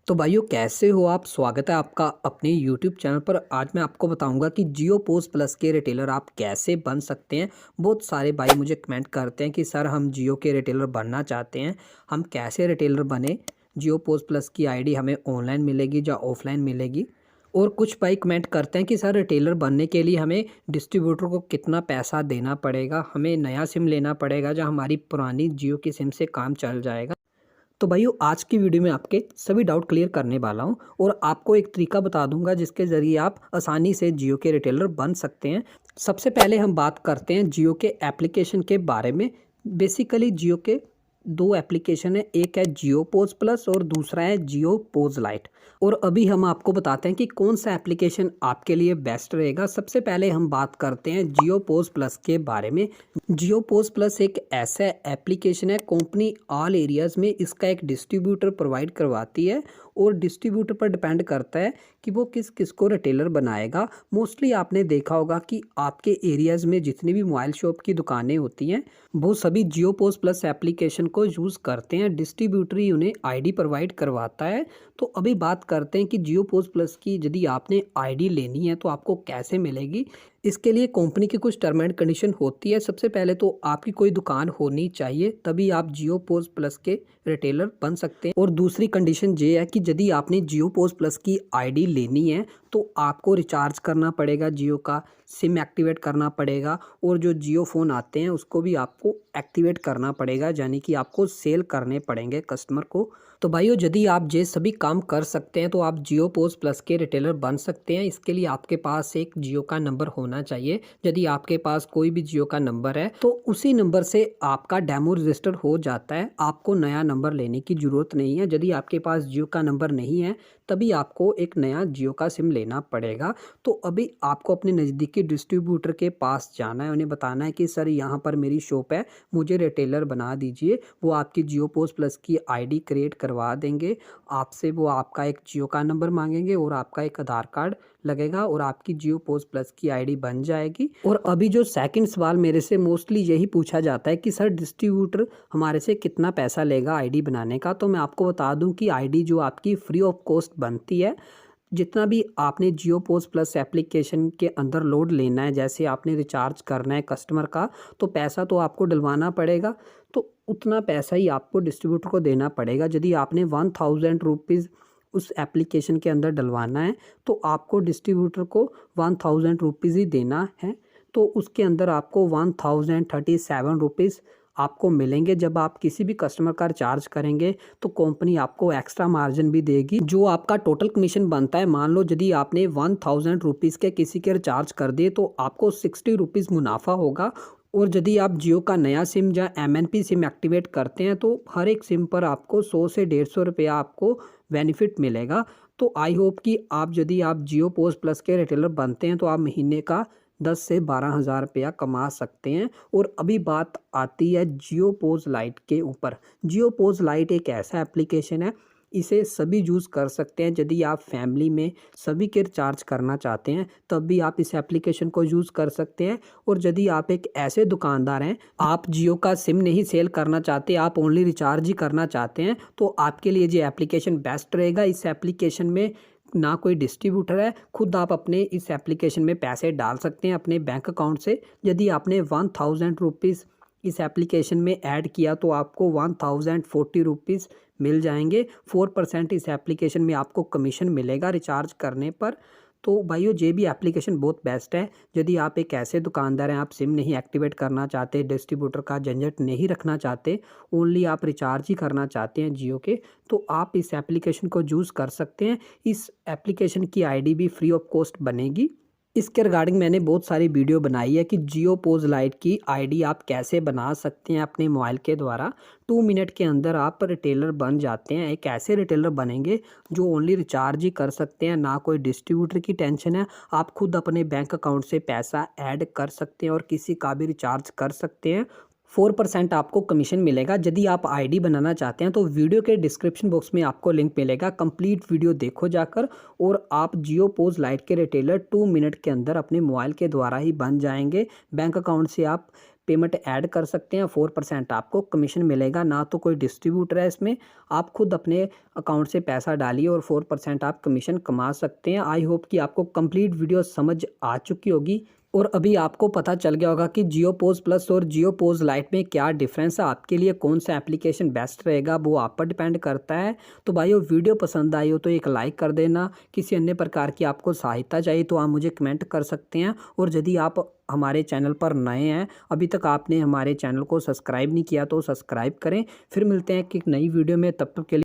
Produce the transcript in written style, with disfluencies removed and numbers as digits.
तो भाइयों कैसे हो आप। स्वागत है आपका अपने YouTube चैनल पर। आज मैं आपको बताऊंगा कि जियो पोस्ट प्लस के रिटेलर आप कैसे बन सकते हैं। बहुत सारे भाई मुझे कमेंट करते हैं कि सर हम जियो के रिटेलर बनना चाहते हैं, हम कैसे रिटेलर बने, जियो पोस्ट प्लस की आईडी हमें ऑनलाइन मिलेगी या ऑफलाइन मिलेगी। और कुछ भाई कमेंट करते हैं कि सर रिटेलर बनने के लिए हमें डिस्ट्रीब्यूटर को कितना पैसा देना पड़ेगा, हमें नया सिम लेना पड़ेगा या हमारी पुरानी जियो की सिम से काम चल जाएगा। तो भाइयों आज की वीडियो में आपके सभी डाउट क्लियर करने वाला हूं और आपको एक तरीका बता दूंगा जिसके ज़रिए आप आसानी से जियो के रिटेलर बन सकते हैं। सबसे पहले हम बात करते हैं जियो के एप्लीकेशन के बारे में। बेसिकली जियो के दो एप्लीकेशन है, एक है जियो पोज प्लस और दूसरा है जियो पोज लाइट। और अभी हम आपको बताते हैं कि कौन सा एप्लीकेशन आपके लिए बेस्ट रहेगा। सबसे पहले हम बात करते हैं जियो पोज प्लस के बारे में। जियो पोज प्लस एक ऐसा एप्लीकेशन है, कंपनी ऑल एरियाज़ में इसका एक डिस्ट्रीब्यूटर प्रोवाइड करवाती है और डिस्ट्रीब्यूटर पर डिपेंड करता है कि वो किस किस को रिटेलर बनाएगा। मोस्टली आपने देखा होगा कि आपके एरियाज़ में जितनी भी मोबाइल शॉप की दुकानें होती हैं वो सभी जियो पोस्ट प्लस एप्लीकेशन को यूज़ करते हैं। डिस्ट्रीब्यूटर ही उन्हें आईडी प्रोवाइड करवाता है। तो अभी बात करते हैं कि जियो पोस्ट प्लस की यदि आपने आईडी लेनी है तो आपको कैसे मिलेगी। इसके लिए कंपनी की कुछ टर्म एंड कंडीशन होती है। सबसे पहले तो आपकी कोई दुकान होनी चाहिए, तभी आप जियो पोस्ट प्लस के रिटेलर बन सकते हैं। और दूसरी कंडीशन ये है कि यदि आपने जियो पोस्ट प्लस की आईडी लेनी है तो आपको रिचार्ज करना पड़ेगा, जियो का सिम एक्टिवेट करना पड़ेगा और जो जियो फ़ोन आते हैं उसको भी आपको एक्टिवेट करना पड़ेगा, यानी कि आपको सेल करने पड़ेंगे कस्टमर को। तो भाइयों यदि आप ये सभी काम कर सकते हैं तो आप जियो पोस्ट प्लस के रिटेलर बन सकते हैं। इसके लिए आपके पास एक जियो का नंबर होना चाहिए। यदि आपके पास कोई भी जियो का नंबर है तो उसी नंबर से आपका डेमो रजिस्टर हो जाता है, आपको नया नंबर लेने की ज़रूरत नहीं है। यदि आपके पास जियो का नंबर नहीं है तभी आपको एक नया जियो का सिम लेना पड़ेगा। तो अभी आपको अपने नज़दीकी डिस्ट्रीब्यूटर के पास जाना है, उन्हें बताना है कि सर यहाँ पर मेरी शॉप है, मुझे रिटेलर बना दीजिए। वो आपकी जियो पोस्ट प्लस की आईडी क्रिएट करवा देंगे आपसे। वो आपका एक जियो का नंबर मांगेंगे और आपका एक आधार कार्ड लगेगा और आपकी जियो पोस्ट प्लस की आईडी बन जाएगी। और अभी जो सेकंड सवाल मेरे से मोस्टली यही पूछा जाता है कि सर डिस्ट्रीब्यूटर हमारे से कितना पैसा लेगा आईडी बनाने का। तो मैं आपको बता दूं कि आईडी जो आपकी फ्री ऑफ कॉस्ट बनती है, जितना भी आपने जियो पोस्ट प्लस एप्लीकेशन के अंदर लोड लेना है, जैसे आपने रिचार्ज करना है कस्टमर का तो पैसा तो आपको डलवाना पड़ेगा, तो उतना पैसा ही आपको डिस्ट्रीब्यूटर को देना पड़ेगा। यदि आपने 1000 रुपीज़ उस एप्लीकेशन के अंदर डलवाना है तो आपको डिस्ट्रीब्यूटर को 1000 रुपीज़ ही देना है। तो उसके अंदर आपको 1037 रुपीज़ आपको मिलेंगे। जब आप किसी भी कस्टमर का रिचार्ज करेंगे तो कंपनी आपको एक्स्ट्रा मार्जिन भी देगी। जो आपका टोटल कमीशन बनता है, मान लो यदि आपने 1000 रुपीज़ के किसी के रिचार्ज कर दिए तो आपको 60 रुपीज़ मुनाफा होगा। और यदि आप जियो का नया सिम या MNP सिम एक्टिवेट करते हैं तो हर एक सिम पर आपको 100 से 150 रुपया आपको बेनिफिट मिलेगा। तो आई होप कि यदि आप जियो पोस्ट प्लस के रिटेलर बनते हैं तो आप महीने का 10 से 12 हज़ार रुपया कमा सकते हैं। और अभी बात आती है जियो पोज लाइट के ऊपर। जियो पोज लाइट एक ऐसा एप्लीकेशन है, इसे सभी यूज़ कर सकते हैं। यदि आप फैमिली में सभी के रिचार्ज करना चाहते हैं तब भी आप इस एप्लीकेशन को यूज़ कर सकते हैं। और यदि आप एक ऐसे दुकानदार हैं, आप जियो का सिम नहीं सेल करना चाहते, आप ओनली रिचार्ज ही करना चाहते हैं, तो आपके लिए ये एप्लीकेशन बेस्ट रहेगा। इस एप्लीकेशन में ना कोई डिस्ट्रीब्यूटर है, खुद आप अपने इस एप्लीकेशन में पैसे डाल सकते हैं अपने बैंक अकाउंट से। यदि आपने 1000 रुपीज़ इस एप्लीकेशन में ऐड किया तो आपको 1040 रुपीज़ मिल जाएंगे। 4% इस एप्लीकेशन में आपको कमीशन मिलेगा रिचार्ज करने पर। तो भाइयों ये भी एप्लीकेशन बहुत बेस्ट है। यदि आप एक ऐसे दुकानदार हैं, आप सिम नहीं एक्टिवेट करना चाहते, डिस्ट्रीब्यूटर का झंझट नहीं रखना चाहते, ओनली आप रिचार्ज ही करना चाहते हैं जियो के, तो आप इस एप्लीकेशन को यूज़ कर सकते हैं। इस एप्लीकेशन की आईडी भी फ्री ऑफ कॉस्ट बनेगी। इसके रिगार्डिंग मैंने बहुत सारी वीडियो बनाई है कि जियो पोज लाइट की आईडी आप कैसे बना सकते हैं अपने मोबाइल के द्वारा। 2 मिनट के अंदर आप रिटेलर बन जाते हैं। एक ऐसे रिटेलर बनेंगे जो ओनली रिचार्ज ही कर सकते हैं, ना कोई डिस्ट्रीब्यूटर की टेंशन है। आप खुद अपने बैंक अकाउंट से पैसा ऐड कर सकते हैं और किसी का भी रिचार्ज कर सकते हैं। 4% आपको कमीशन मिलेगा। यदि आप आईडी बनाना चाहते हैं तो वीडियो के डिस्क्रिप्शन बॉक्स में आपको लिंक मिलेगा, कंप्लीट वीडियो देखो जाकर और आप जियो पोज लाइट के रिटेलर 2 मिनट के अंदर अपने मोबाइल के द्वारा ही बन जाएंगे। बैंक अकाउंट से आप पेमेंट ऐड कर सकते हैं। 4% आपको कमीशन मिलेगा, ना तो कोई डिस्ट्रीब्यूटर है इसमें। आप खुद अपने अकाउंट से पैसा डालिए और 4% आप कमीशन कमा सकते हैं। आई होप कि आपको कंप्लीट वीडियो समझ आ चुकी होगी और अभी आपको पता चल गया होगा कि जियो पोज प्लस और जियो पोज लाइट में क्या डिफरेंस है। आपके लिए कौन सा एप्लीकेशन बेस्ट रहेगा वो आप पर डिपेंड करता है। तो भाइयों, वीडियो पसंद आई हो तो एक लाइक कर देना। किसी अन्य प्रकार की आपको सहायता चाहिए तो आप मुझे कमेंट कर सकते हैं। और यदि आप हमारे चैनल पर नए हैं, अभी तक आपने हमारे चैनल को सब्सक्राइब नहीं किया तो सब्सक्राइब करें। फिर मिलते हैं एक नई वीडियो में, तब तक के लिए